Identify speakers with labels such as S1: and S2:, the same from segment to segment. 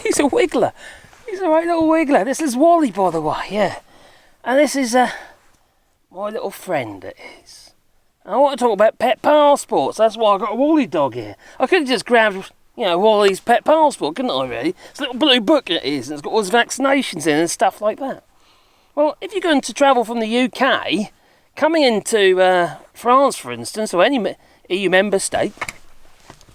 S1: He's a wiggler. He's a right little wiggler. This is Wally, by the way, yeah. And this is my little friend, it is. I want to talk about pet passports. That's why I got a Wally dog here. I could have just grabbed, Wally's pet passport, couldn't I, really? It's a little blue book it is, and it's got all his vaccinations in and stuff like that. Well, if you're going to travel from the UK, coming into France, for instance, or any EU member state,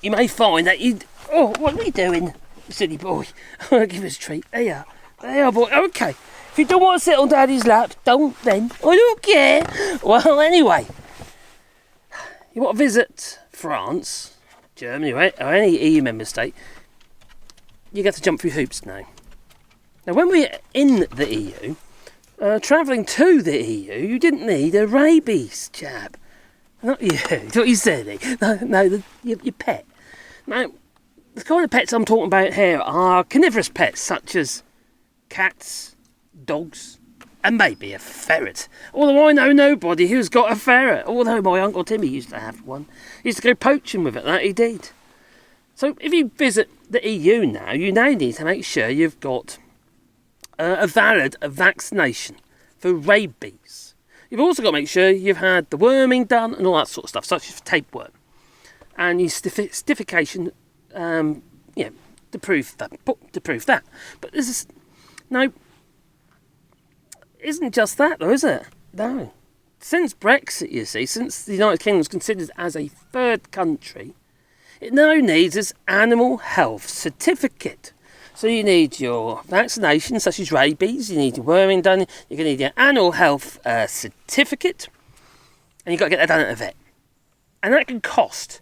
S1: you may find that you... Oh, what are you doing, silly boy? I'll give us a treat. There you are. There you are, boy. Okay. If you don't want to sit on Daddy's lap, don't then. I don't care. Well, anyway, you want to visit France, Germany, right, or any EU member state, you get to jump through hoops now. Now, when we're in the EU, travelling to the EU, you didn't need a rabies jab. Not you. That's what you said. No, your pet. Now, the kind of pets I'm talking about here are carnivorous pets, such as cats, dogs, and maybe a ferret. Although I know nobody who's got a ferret. Although my Uncle Timmy used to have one. He used to go poaching with it, that he did. So if you visit the EU now, you now need to make sure you've got a valid vaccination for rabies. You've also got to make sure you've had the worming done and all that sort of stuff, such as tapeworm. And your certification, to prove that. But this is... Now, isn't just that though, is it? No. Since Brexit, you see, since the United Kingdom is considered as a third country, it now needs its animal health certificate. So you need your vaccinations such as rabies, you need your worming done, you're going to need your animal health certificate, and you've got to get that done at a vet. And that can cost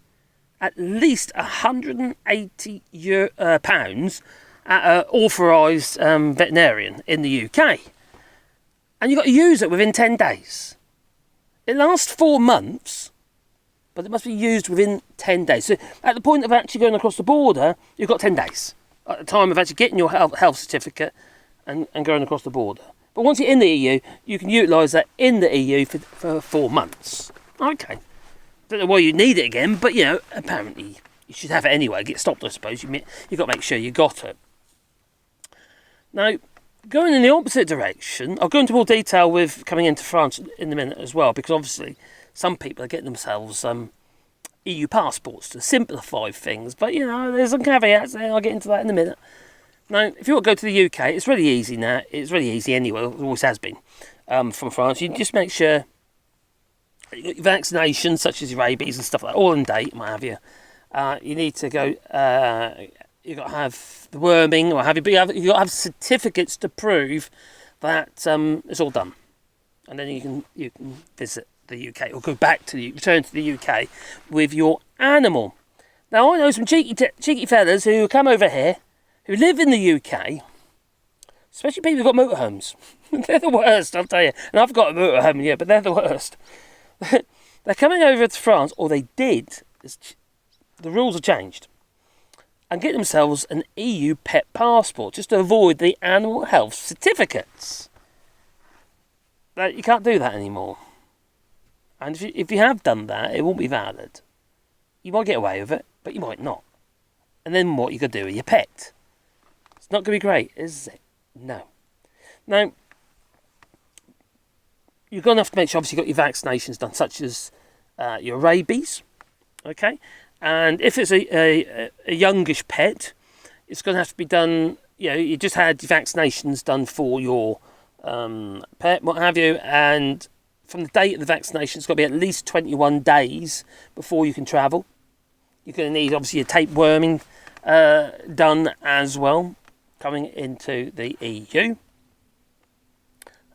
S1: at least £180 at an authorised veterinarian in the UK. And you've got to use it within 10 days. It lasts 4 months, but it must be used within 10 days. So at the point of actually going across the border, you've got 10 days. At the time of actually getting your health certificate and going across the border. But once you're in the EU, you can utilise that in the EU for 4 months. Okay. Don't know why you need it again, but, apparently you should have it anyway. Get stopped, I suppose. You've got to make sure you got it. Now, going in the opposite direction, I'll go into more detail with coming into France in a minute as well, because obviously some people are getting themselves EU passports to simplify things, but there's some caveats there. I'll get into that in a minute. Now, if you want to go to the UK, it's really easy now. It's really easy anyway. It always has been from France. You just make sure you got your vaccinations, such as your rabies and stuff like that, all in date, what have you. You need to go. You've got to have the worming, or have you? But you've got to have certificates to prove that it's all done, and then you can visit the UK, or return to the UK with your animal. Now, I know some cheeky fellas who come over here, who live in the UK, especially people who've got motorhomes. They're the worst, I'll tell you. And I've got a motorhome, yeah, but they're the worst. They're coming over to France, or they did. The rules have changed, and get themselves an EU pet passport just to avoid the animal health certificates. But you can't do that anymore. And if you have done that, it won't be valid. You might get away with it, but you might not. And then what you could do with your pet? It's not going to be great, is it? No. Now, you're going to have to make sure, obviously, you've got your vaccinations done, such as your rabies, okay? And if it's a youngish pet, it's going to have to be done, you just had your vaccinations done for your pet, what have you, and from the date of the vaccination, it's got to be at least 21 days before you can travel. You're going to need, obviously, your tapeworming done as well, coming into the EU.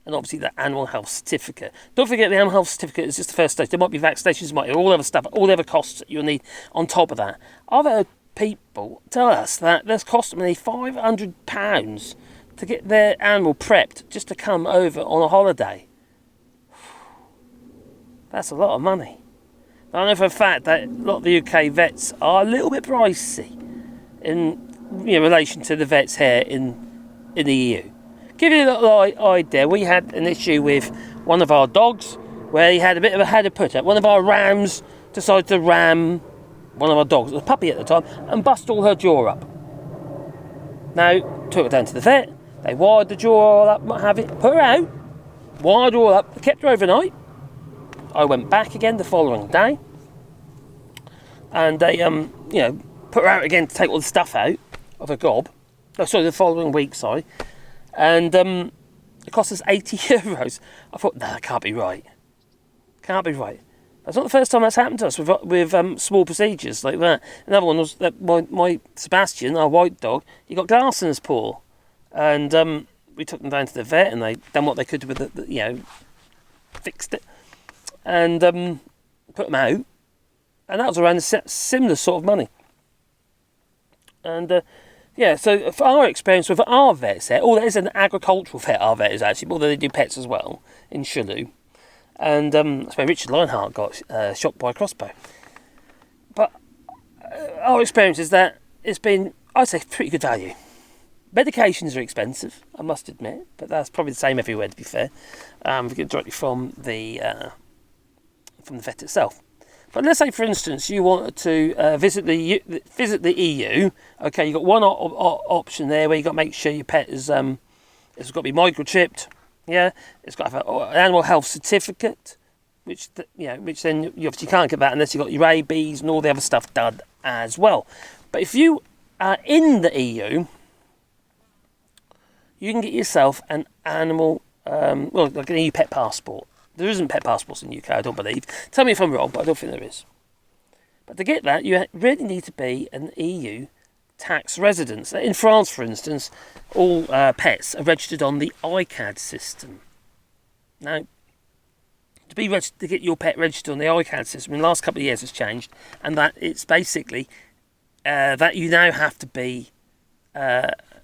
S1: And obviously the animal health certificate. Don't forget the animal health certificate is just the first stage. There might be vaccinations, there might be all other stuff, all the other costs that you'll need on top of that. I've heard people tell us that there's cost them nearly £500 to get their animal prepped just to come over on a holiday. That's a lot of money. I know for a fact that a lot of the UK vets are a little bit pricey in relation to the vets here in the EU. Give you a little idea, we had an issue with one of our dogs where he had a bit of a had to put it. One of our rams decided to ram one of our dogs, a puppy at the time, and bust all her jaw up. Now, took her down to the vet. They wired the jaw all up, what have it, put her out, wired her all up, kept her overnight. I went back again the following day, and they, put her out again to take all the stuff out of her gob. Oh, sorry, the following week, sorry. And it cost us €80. I thought, no, that can't be right. Can't be right. That's not the first time that's happened to us with small procedures like that. Another one was that my Sebastian, our white dog, he got glass in his paw. And we took them down to the vet, and they done what they could with it, fixed it. And put them out. And that was around a similar sort of money. And so for our experience with our vets there, that is an agricultural vet, our vet is actually, although they do pets as well, in Shillue. And that's where Richard Lionheart got shot by a crossbow. But our experience is that it's been, I'd say, pretty good value. Medications are expensive, I must admit, but that's probably the same everywhere, to be fair. We get directly from the vet itself. But let's say, for instance, you wanted to visit the EU. Okay, you've got one option there where you've got to make sure your pet is it's got to be microchipped. Yeah, it's got to have an animal health certificate, which then you obviously can't get that unless you've got your rabies and all the other stuff done as well. But if you are in the EU, you can get yourself an animal, like an EU pet passport. There isn't pet passports in the UK, I don't believe. Tell me if I'm wrong, but I don't think there is. But to get that, you really need to be an EU tax resident. In France, for instance, all pets are registered on the ICAD system. Now, to get your pet registered on the ICAD system, in the last couple of years it's changed, and that it's basically that you now have to be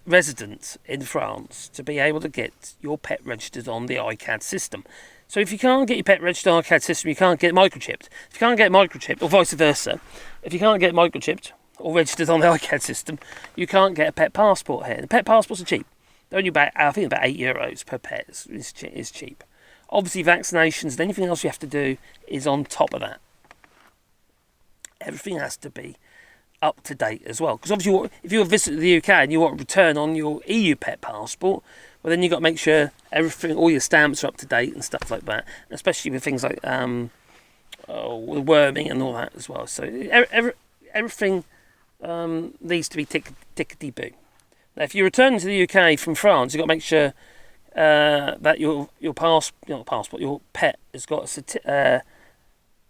S1: resident in France to be able to get your pet registered on the ICAD system. So if you can't get your pet registered on the ICAD system, you can't get it microchipped. If you can't get it microchipped, or vice versa, if you can't get it microchipped or registered on the ICAD system, you can't get a pet passport here. The pet passports are cheap. They're only about €8 per pet is cheap. Obviously, vaccinations and anything else you have to do is on top of that. Everything has to be up to date as well. Because obviously, if you visit the UK and you want to return on your EU pet passport, well, then you've got to make sure all your stamps are up to date and stuff like that. And especially with things like worming and all that as well. So everything needs to be tickety-boo. Now, if you return to the UK from France, you've got to make sure that your pet has got a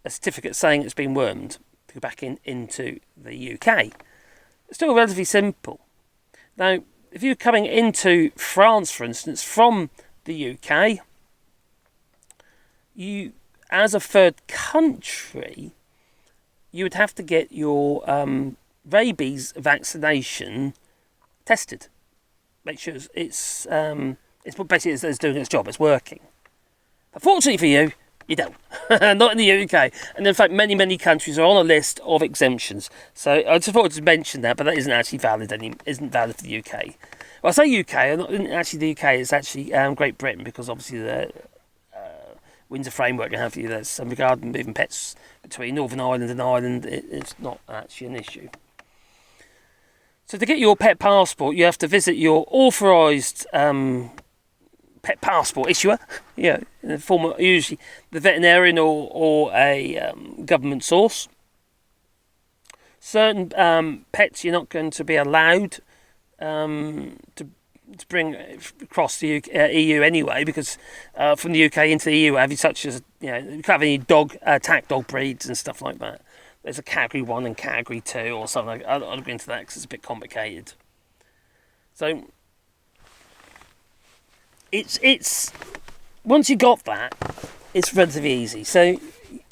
S1: certificate saying it's been wormed to go back into the UK. It's still relatively simple. Now, if you're coming into France, for instance, from the UK, you, as a third country, you would have to get your rabies vaccination tested. Make sure it's basically it's doing its job, it's working. But fortunately for you, you don't. Not in the UK. And in fact, many countries are on a list of exemptions. So I just wanted to mention that, but that isn't actually valid for the UK. Well, I say UK, not actually the UK, it's actually Great Britain, because obviously the Windsor Framework and have you, there's some regarding moving pets between Northern Ireland and Ireland, it's not actually an issue. So to get your pet passport, you have to visit your authorised pet passport issuer, in the form of usually the veterinarian or a government source. Certain pets you're not going to be allowed to bring across the EU anyway, because from the UK into the EU, such as you can't have any attack dog breeds and stuff like that. There's a category 1 and category 2 or something. I'll go into that because it's a bit complicated. So it's once you got that, it's relatively easy. So,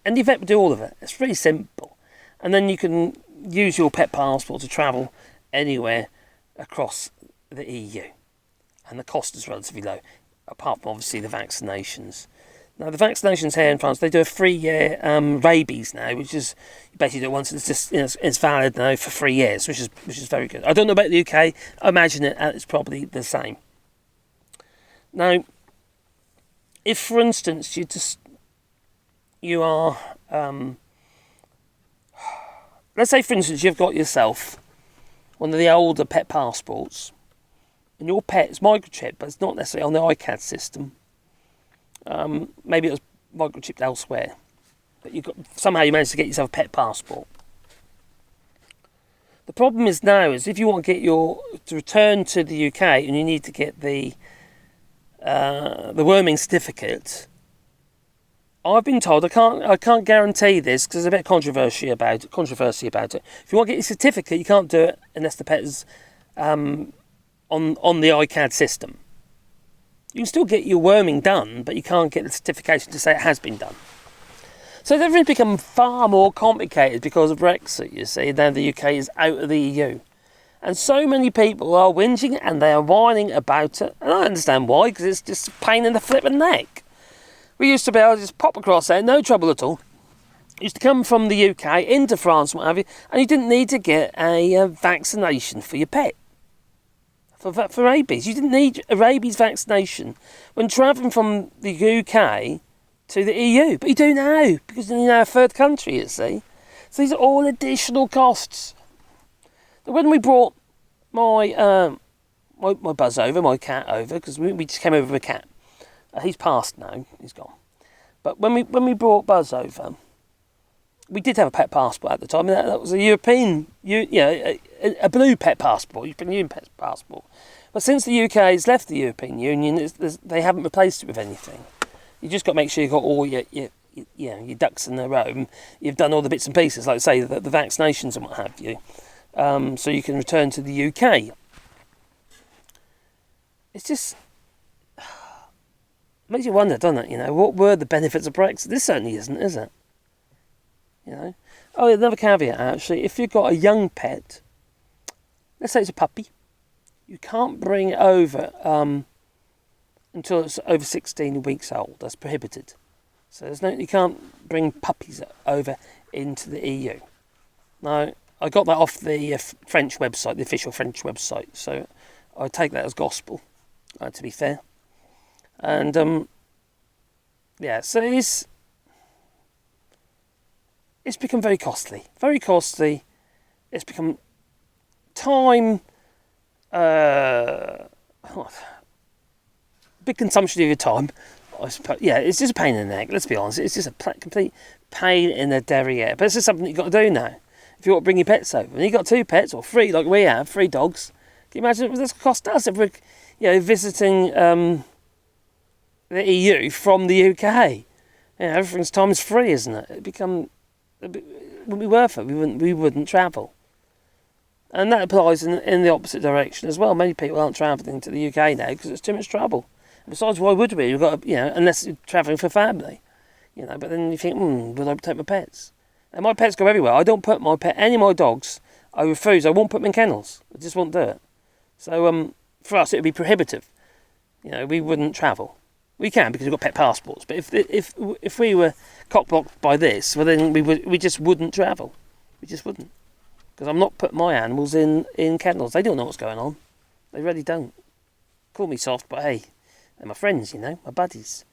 S1: and the vet will do all of it. It's pretty simple, and then you can use your pet passport to travel anywhere across the EU, and the cost is relatively low, apart from obviously the vaccinations. Now the vaccinations here in France, they do a 3-year rabies now, which is basically do it once. It's just it's valid now for 3 years, which is very good. I don't know about the UK. I imagine it's probably the same. Now, if for instance you are, let's say for instance you've got yourself one of the older pet passports, and your pet's microchipped, but it's not necessarily on the iCAD system. Maybe it was microchipped elsewhere, but somehow you managed to get yourself a pet passport. The problem is now is if you want to get to return to the UK and you need to get the worming certificate. I've been told I can't guarantee this because there's a bit of controversy about it. If you want to get your certificate, you can't do it unless the pet is on the iCAD system. You can still get your worming done, but you can't get the certification to say it has been done. So everything's become far more complicated because of Brexit, you see, now the UK is out of the EU. And so many people are whinging and they are whining about it. And I understand why, because it's just a pain in the flipping neck. We used to be able to just pop across there, no trouble at all. Used to come from the UK into France and what have you, and you didn't need to get a vaccination for your pet. For rabies. You didn't need a rabies vaccination when travelling from the UK to the EU, but you do now, because you're now a third country, you see. So these are all additional costs. When we brought my Buzz over, my cat over, because we just came over with a cat. He's passed now, he's gone. But when we brought Buzz over, we did have a pet passport at the time, and that was a European, a blue pet passport, European Union pet passport. But since the UK has left the European Union, they haven't replaced it with anything. You just got to make sure you've got all your ducks in a row. And you've done all the bits and pieces, like say the vaccinations and what have you, so you can return to the UK. It's just makes you wonder, doesn't it? What were the benefits of Brexit? This certainly isn't, is it? Oh, another caveat actually: if you've got a young pet, let's say it's a puppy, you can't bring it over until it's over 16 weeks old. That's prohibited. So you can't bring puppies over into the EU. Now, I got that off the French website, the official French website. So I take that as gospel, to be fair. And so it's become very costly. Very costly. It's become time. Big consumption of your time, I suppose. Yeah, it's just a pain in the neck, let's be honest. It's just a complete pain in the derriere. But it's just something you've got to do now. If you want to bring your pets over. And you've got 2 pets, or 3, like we have, 3 dogs. Can you imagine what this cost us if we're visiting the EU from the UK? Everything's times 3, isn't it? It wouldn't be worth it. We wouldn't travel. And that applies in the opposite direction as well. Many people aren't travelling to the UK now because it's too much trouble. Besides, why would we? You've got to, unless you're travelling for family, But then you think, will I take my pets? And my pets go everywhere. I don't put any of my dogs. I refuse. I won't put them in kennels. I just won't do it. So for us, it would be prohibitive. We wouldn't travel. We can because we've got pet passports. But if we were cock-blocked by this, well then we just wouldn't travel. We just wouldn't. Because I'm not putting my animals in kennels. They don't know what's going on. They really don't. Call me soft, but hey, they're my friends, my buddies.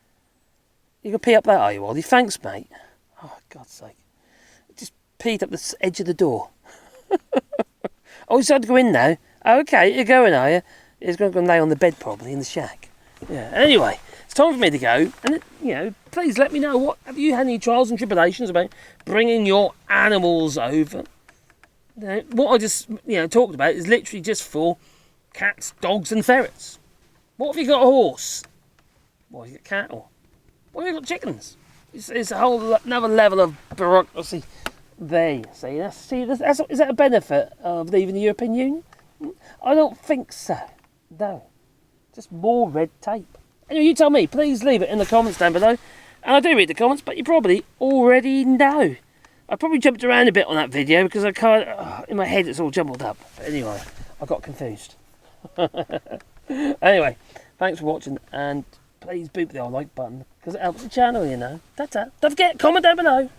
S1: You can pee up that, are you, Ollie? Thanks, mate. Oh, God's sake. Just peed up the edge of the door. Oh, he's got to go in now. Okay, you're going, are you? He's going to go lay on the bed, probably, in the shack. Yeah, anyway, it's time for me to go. And, please let me know, have you had any trials and tribulations about bringing your animals over? What I just, talked about is literally just for cats, dogs and ferrets. What have you got a horse? What have you got cattle? What have you got chickens? It's a whole another level of bureaucracy there, see. Is that a benefit of leaving the European Union? I don't think so. No. Just more red tape. Anyway, you tell me. Please leave it in the comments down below. And I do read the comments, but you probably already know. I probably jumped around a bit on that video because I can't. In my head, it's all jumbled up. But anyway, I got confused. Anyway, thanks for watching, and please boot the old like button because it helps the channel, Ta-ta. Don't forget, comment down below.